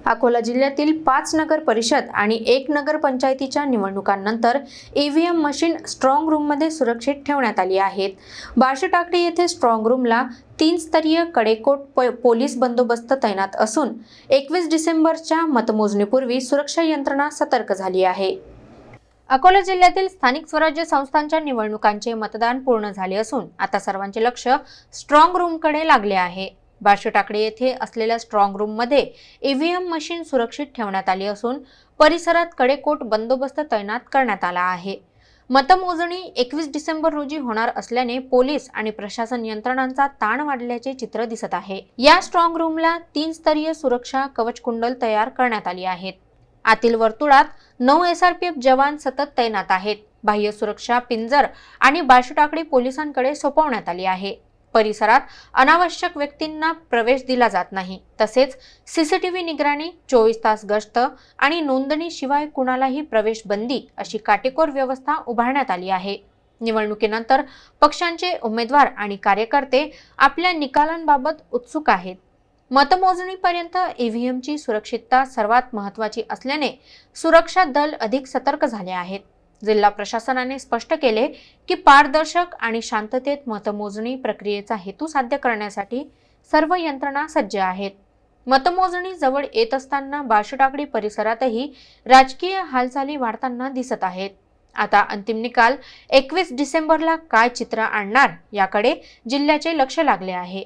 अकोला जिल्ह्यातील 5 नगर परिषद आणि 1 नगर पंचायतीच्या निवडणुकांनंतर ईव्हीएम मशीन स्ट्रॉंग रूममध्ये सुरक्षित ठेवण्यात आली आहेत। बार्शीटाकळी येथे स्ट्रॉंग रूमला 3 स्तरीय कडेकोट पोलीस बंदोबस्त तैनात असून 21 डिसेंबरच्या मतमोजणीपूर्वी सुरक्षा यंत्रणा सतर्क झाली आहे। अकोला जिल्ह्यातील स्थानिक स्वराज्य संस्थांच्या निवडणुकांचे मतदान पूर्ण झाले असून आता सर्वांचे लक्ष स्ट्रॉंग रूमकडे लागले आहे। बार्शीटाकळी येथे असलेल्या स्ट्रॉंग रूममध्ये ईव्हीएम मशीन सुरक्षित ठेवण्यात आली असून परिसरात कडेकोट बंदोबस्त तैनात करण्यात आला आहे। मतमोजणी 21 डिसेंबर रोजी होणार असल्याने पोलीस आणि प्रशासन यंत्रणांचा ताण वाढल्याचे चित्र दिसत आहे। या स्ट्रॉंग रूमला 3 स्तरीय सुरक्षा कवच कुंडल तयार करण्यात आली आहेत। आतील वर्तुळात 9 SRPF जवान सतत तैनात आहेत। बाह्य सुरक्षा पिंजर आणि बार्शीटाकळी पोलिसांकडे सोपवण्यात आली आहे। परिसरात अनावश्यक व्यक्तींना प्रवेश दिला जात नाही। तसेच सीसीटीव्ही निगराणी, 24 तास गस्त आणि नोंदणी शिवाय कुणालाही प्रवेश बंदी अशी काटेकोर व्यवस्था उभारण्यात आली आहे। निवडणुकीनंतर पक्षांचे उमेदवार आणि कार्यकर्ते आपल्या निकालांबाबत उत्सुक आहेत। मतमोजणीपर्यंत ईव्हीएमची सुरक्षितता सर्वात महत्त्वाची असल्याने सुरक्षा दल अधिक सतर्क झाले आहेत। जिल्हा प्रशासनाने स्पष्ट केले की पारदर्शक आणि शांततेत मतमोजणी प्रक्रियेचा हेतू साध्य करण्यासाठी सर्व यंत्रणा सज्ज आहेत। मतमोजणी जवळ येत असताना बार्शीटाकळी परिसरातही राजकीय हालचाली वाढताना दिसत आहेत। आता अंतिम निकाल 21 डिसेंबरला काय चित्र आणणार याकडे जिल्ह्याचे लक्ष लागले आहे।